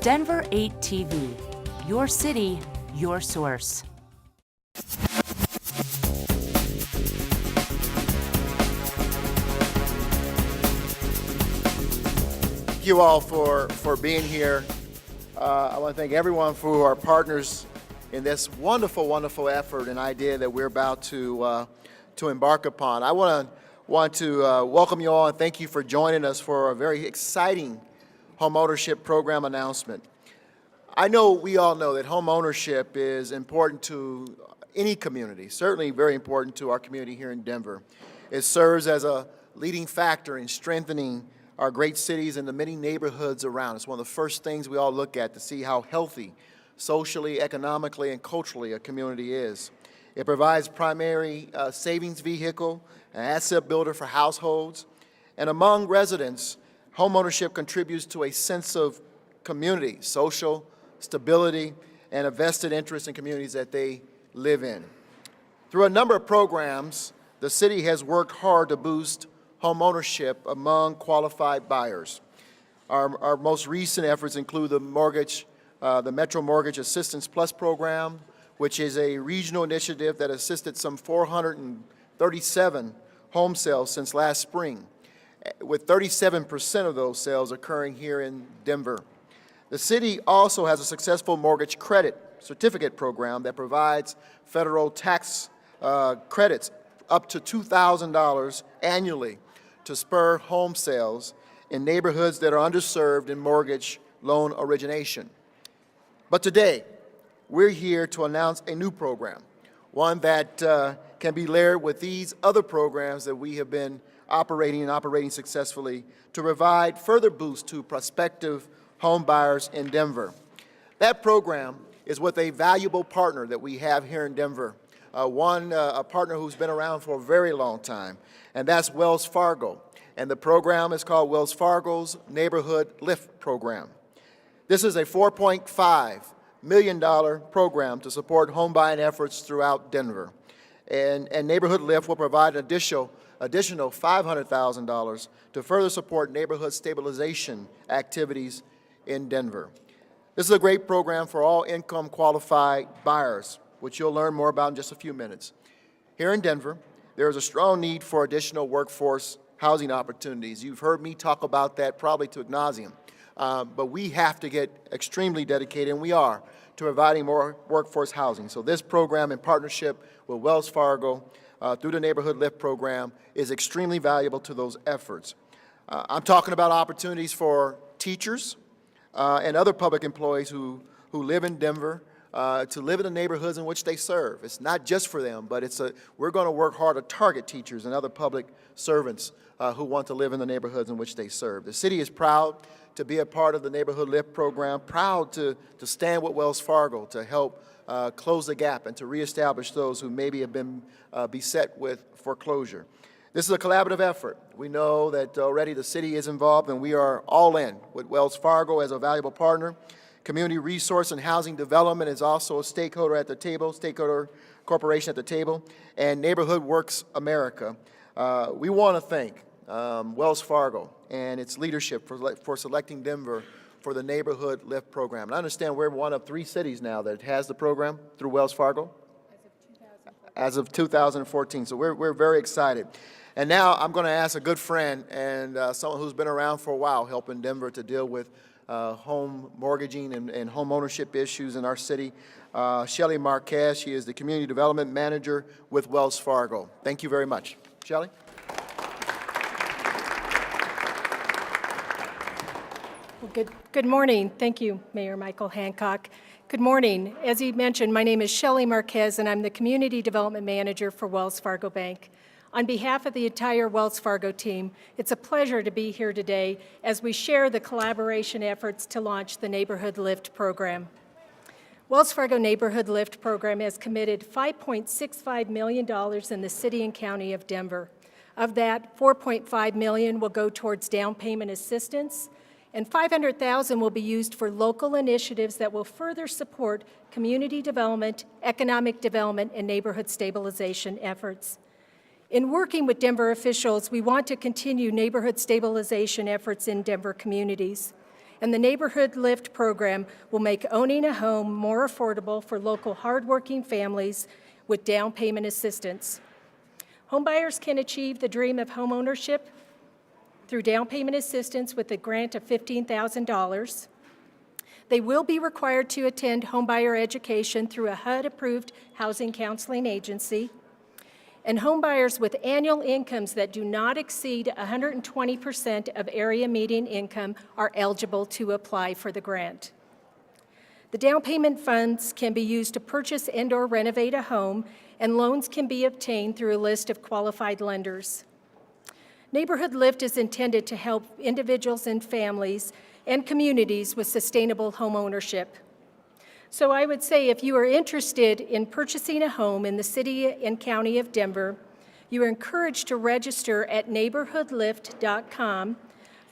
Denver 8 TV, your city, your source. Thank you all for being here. I want to thank everyone for our partners in this wonderful effort and idea that we're about to embark upon. I want to welcome you all and thank you for joining us for a very exciting home ownership program announcement. I know we all know that home ownership is important to any community, certainly very important to our community here in Denver. It serves as a leading factor in strengthening our great cities and the many neighborhoods around. It's one of the first things we all look at to see how healthy, socially, economically, and culturally a community is. It provides primary savings vehicle, an asset builder for households, and among residents, homeownership contributes to a sense of community, social stability, and a vested interest in communities that they live in. Through a number of programs, the city has worked hard to boost home ownership among qualified buyers. Our most recent efforts include the Metro Mortgage Assistance Plus program, which is a regional initiative that assisted some 437 home sales since last spring, with 37% of those sales occurring here in Denver. The city also has a successful mortgage credit certificate program that provides federal tax credits up to $2,000 annually to spur home sales in neighborhoods that are underserved in mortgage loan origination. But today, we're here to announce a new program, one that can be layered with these other programs that we have been operating successfully to provide further boost to prospective home buyers in Denver. That program is with a valuable partner that we have here in Denver, a partner who's been around for a very long time, and that's Wells Fargo. And the program is called Wells Fargo's NeighborhoodLIFT program. This is a $4.5 million program to support home buying efforts throughout Denver. And NeighborhoodLIFT will provide an additional $500,000 to further support neighborhood stabilization activities in Denver. This is a great program for all income qualified buyers, which you'll learn more about in just a few minutes. Here in Denver, there is a strong need for additional workforce housing opportunities. You've heard me talk about that probably to ad nauseum, but we have to get extremely dedicated, and we are, to providing more workforce housing. So this program, in partnership with Wells Fargo through the NeighborhoodLIFT program, is extremely valuable to those efforts. I'm talking about opportunities for teachers and other public employees who live in Denver to live in the neighborhoods in which they serve. It's not just for them, but we're going to work hard to target teachers and other public servants who want to live in the neighborhoods in which they serve. The city is proud to be a part of the NeighborhoodLIFT program, proud to stand with Wells Fargo to help close the gap and to reestablish those who maybe have been beset with foreclosure. This is a collaborative effort. We know that already the city is involved, and we are all in with Wells Fargo as a valuable partner. Community Resource and Housing Development is also a stakeholder at the table, stakeholder corporation at the table, and NeighborWorks America. We want to thank Wells Fargo and its leadership for selecting Denver for the NeighborhoodLIFT program. And I understand we're one of 3 cities now that has the program through Wells Fargo. As of 2014, so we're very excited. And now I'm going to ask a good friend and someone who's been around for a while helping Denver to deal with home mortgaging and home ownership issues in our city, Shelly Marquez. She is the Community Development Manager with Wells Fargo. Thank you very much. Shelly? Well, good morning. Thank you, Mayor Michael Hancock. Good morning. As he mentioned, my name is Shelly Marquez, and I'm the Community Development Manager for Wells Fargo Bank. On behalf of the entire Wells Fargo team, it's a pleasure to be here today as we share the collaboration efforts to launch the NeighborhoodLIFT program. Wells Fargo NeighborhoodLIFT program has committed $5.65 million in the city and county of Denver. Of that, $4.5 million will go towards down payment assistance, and $500,000 will be used for local initiatives that will further support community development, economic development, and neighborhood stabilization efforts. In working with Denver officials, we want to continue neighborhood stabilization efforts in Denver communities. And the Neighborhood Lift program will make owning a home more affordable for local hardworking families with down payment assistance. Homebuyers can achieve the dream of homeownership through down payment assistance with a grant of $15,000. They will be required to attend homebuyer education through a HUD-approved housing counseling agency. And homebuyers with annual incomes that do not exceed 120% of area median income are eligible to apply for the grant. The down payment funds can be used to purchase and/or renovate a home, and loans can be obtained through a list of qualified lenders. Neighborhood Lift is intended to help individuals and families and communities with sustainable home ownership. So I would say if you are interested in purchasing a home in the city and county of Denver, you are encouraged to register at neighborhoodlift.com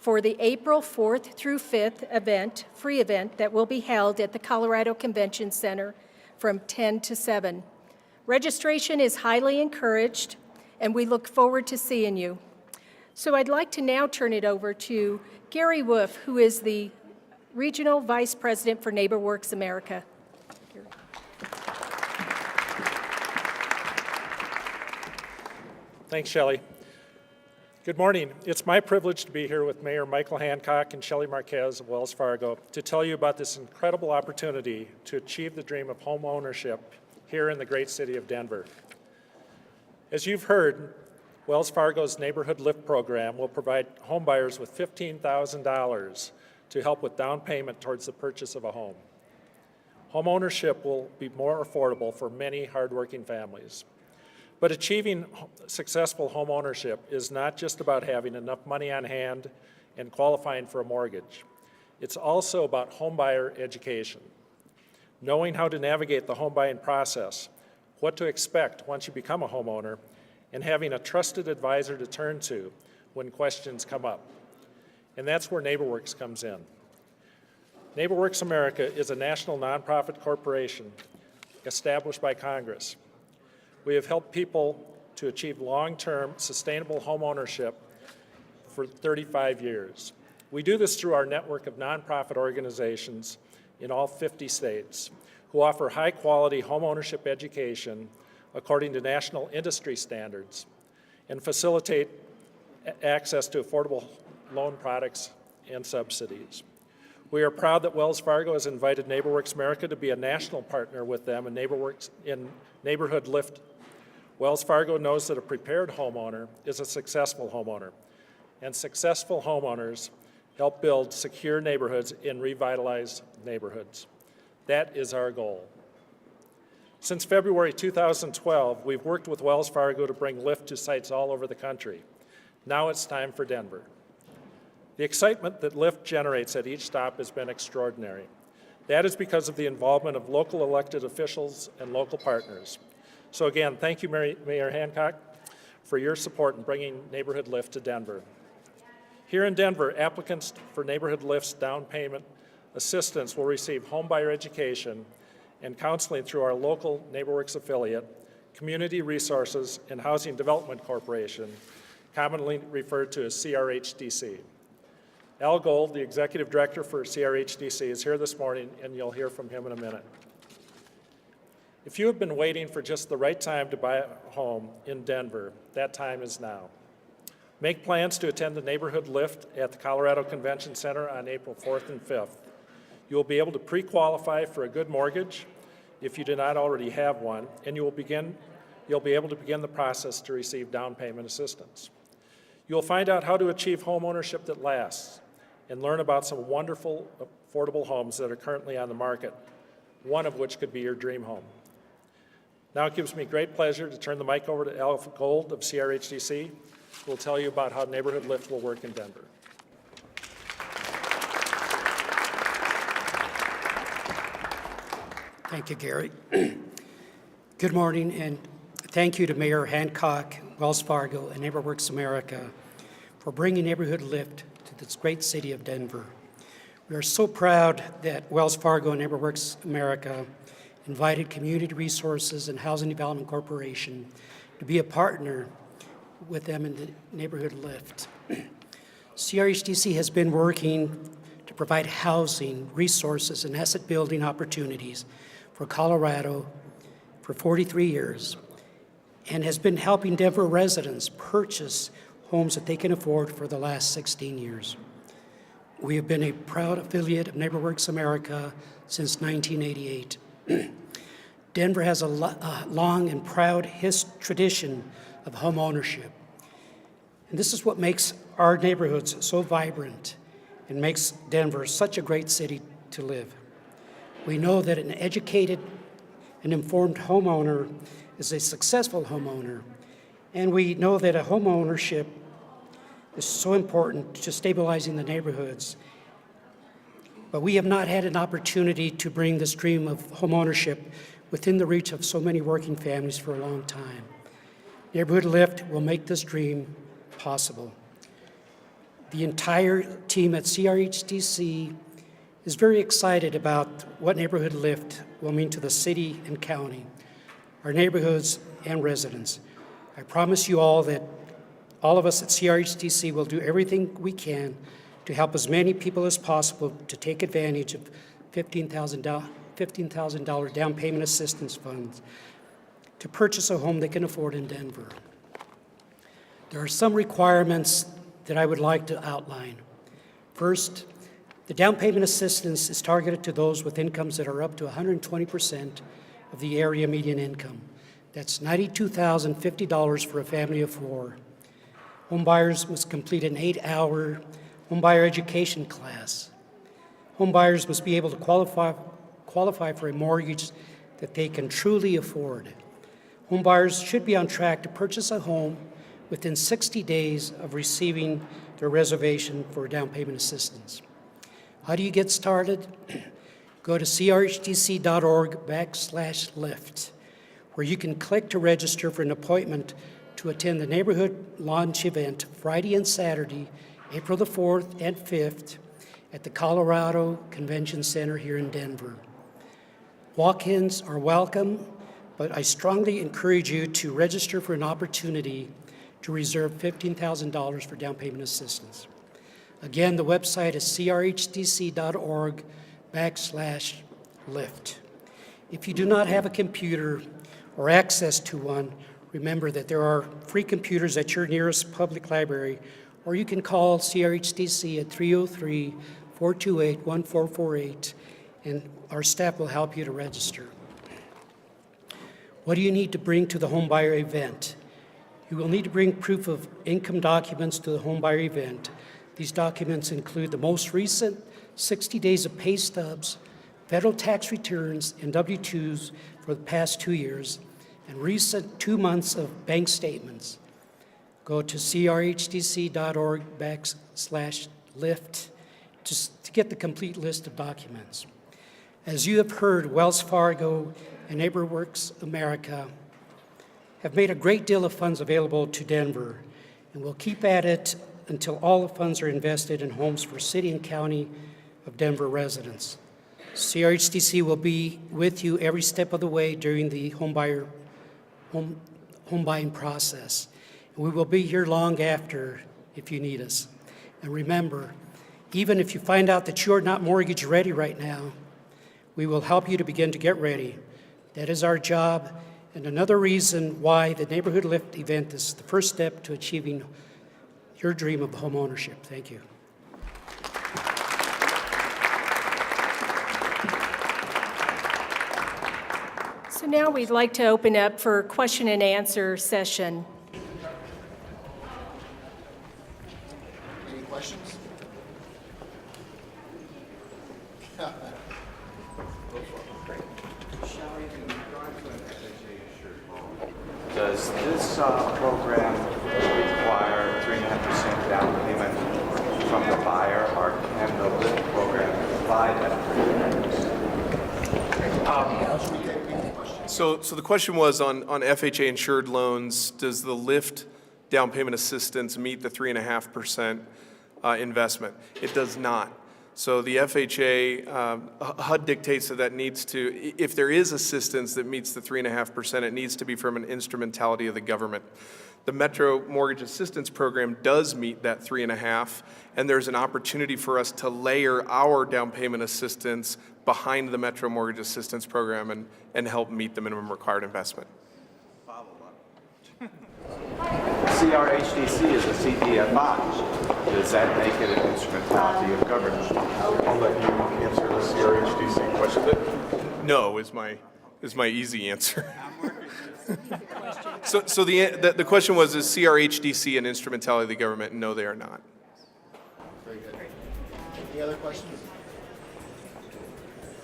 for the April 4th through 5th event, free event, that will be held at the Colorado Convention Center from 10 to 7. Registration is highly encouraged, and we look forward to seeing you. So I'd like to now turn it over to Gary Wolf, who is the Regional Vice President for NeighborWorks America. Thanks, Shelly. Good morning. It's my privilege to be here with Mayor Michael Hancock and Shelly Marquez of Wells Fargo to tell you about this incredible opportunity to achieve the dream of home ownership here in the great city of Denver. As you've heard, Wells Fargo's Neighborhood Lift program will provide homebuyers with $15,000 to help with down payment towards the purchase of a home. Home ownership will be more affordable for many hardworking families. But achieving successful home ownership is not just about having enough money on hand and qualifying for a mortgage. It's also about homebuyer education, knowing how to navigate the home buying process, what to expect once you become a homeowner, and having a trusted advisor to turn to when questions come up. And that's where NeighborWorks comes in. NeighborWorks America is a national nonprofit corporation established by Congress. We have helped people to achieve long-term sustainable home ownership for 35 years. We do this through our network of nonprofit organizations in all 50 states who offer high-quality home ownership education according to national industry standards and facilitate access to affordable loan products and subsidies. We are proud that Wells Fargo has invited NeighborWorks America to be a national partner with them in Neighborhood Lift. Wells Fargo knows that a prepared homeowner is a successful homeowner, and successful homeowners help build secure neighborhoods and revitalize neighborhoods. That is our goal. Since February 2012, we've worked with Wells Fargo to bring Lift to sites all over the country. Now it's time for Denver. The excitement that Lift generates at each stop has been extraordinary. That is because of the involvement of local elected officials and local partners. So again, thank you, Mayor Hancock, for your support in bringing Neighborhood Lift to Denver. Here in Denver, applicants for Neighborhood Lift's down payment assistance will receive homebuyer education and counseling through our local NeighborWorks affiliate, Community Resources and Housing Development Corporation, commonly referred to as CRHDC. Al Gold, the Executive Director for CRHDC, is here this morning, and you'll hear from him in a minute. If you have been waiting for just the right time to buy a home in Denver, that time is now. Make plans to attend the Neighborhood Lift at the Colorado Convention Center on April 4th and 5th. You will be able to pre-qualify for a good mortgage if you do not already have one, and you'll be able to begin the process to receive down payment assistance. You'll find out how to achieve home ownership that lasts and learn about some wonderful, affordable homes that are currently on the market, one of which could be your dream home. Now it gives me great pleasure to turn the mic over to Al Gold of CRHDC, who will tell you about how Neighborhood Lift will work in Denver. Thank you, Gary. Good morning, and thank you to Mayor Hancock, Wells Fargo, and NeighborWorks America for bringing Neighborhood Lift to this great city of Denver. We are so proud that Wells Fargo and NeighborWorks America invited Community Resources and Housing Development Corporation to be a partner with them in the Neighborhood Lift. CRHDC has been working to provide housing, resources, and asset building opportunities for Colorado for 43 years, and has been helping Denver residents purchase homes that they can afford for the last 16 years. We have been a proud affiliate of NeighborWorks America since 1988. Denver has a long and proud tradition of home ownership. And this is what makes our neighborhoods so vibrant and makes Denver such a great city to live. We know that an educated and informed homeowner is a successful homeowner, and we know that a home ownership is so important to stabilizing the neighborhoods. But we have not had an opportunity to bring this dream of home ownership within the reach of so many working families for a long time. Neighborhood Lift will make this dream possible. The entire team at CRHDC is very excited about what Neighborhood Lift will mean to the city and county, our neighborhoods and residents. I promise you all that all of us at CRHDC will do everything we can to help as many people as possible to take advantage of $15,000 down payment assistance funds to purchase a home they can afford in Denver. There are some requirements that I would like to outline. First, the down payment assistance is targeted to those with incomes that are up to 120% of the area median income. That's $92,050 for a family of four. Homebuyers must complete an 8-hour homebuyer education class. Homebuyers must be able to qualify for a mortgage that they can truly afford. Homebuyers should be on track to purchase a home within 60 days of receiving their reservation for down payment assistance. How do you get started? Go to crhdc.org/lift, where you can click to register for an appointment to attend the neighborhood launch event Friday and Saturday, April the 4th and 5th at the Colorado Convention Center here in Denver. Walk-ins are welcome, but I strongly encourage you to register for an opportunity to reserve $15,000 for down payment assistance. Again, the website is crhdc.org/lift. If you do not have a computer or access to one, remember that there are free computers at your nearest public library, or you can call CRHDC at 303-428-1448, and our staff will help you to register. What do you need to bring to the homebuyer event? You will need to bring proof of income documents to the homebuyer event. These documents include the most recent 60 days of pay stubs, federal tax returns, and W-2s for the past 2 years, and recent 2 months of bank statements. Go to crhdc.org/lift to get the complete list of documents. As you have heard, Wells Fargo and NeighborWorks America have made a great deal of funds available to Denver, and will keep at it until all the funds are invested in homes for city and county of Denver residents. CRHDC will be with you every step of the way during the home buying process. We will be here long after if you need us. And remember, even if you find out that you're not mortgage ready right now, we will help you to begin to get ready. That is our job, and another reason why the Neighborhood Lift event is the first step to achieving your dream of home ownership. Thank you. So now we'd like to open up for question and answer session. Any questions? Does this program require 3.5% down payment from the buyer, or can the LIFT program provide that 3.5%? So the question was on FHA insured loans, does the LIFT down payment assistance meet the 3.5% investment? It does not. So the FHA, HUD dictates that needs to, if there is assistance that meets the 3.5%, it needs to be from an instrumentality of the government. The Metro Mortgage Assistance Program does meet that 3.5, and there's an opportunity for us to layer our down payment assistance behind the Metro Mortgage Assistance Program and help meet the minimum required investment. CRHDC is a CDFI. Does that make it an instrumentality of government? I'll let you answer the CRHDC question. No is my easy answer. So the question was, is CRHDC an instrumentality of the government? No, they are not. Very good. Any other questions?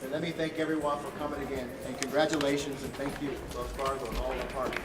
And let me thank everyone for coming again, and congratulations and thank you, Wells Fargo and all the partners.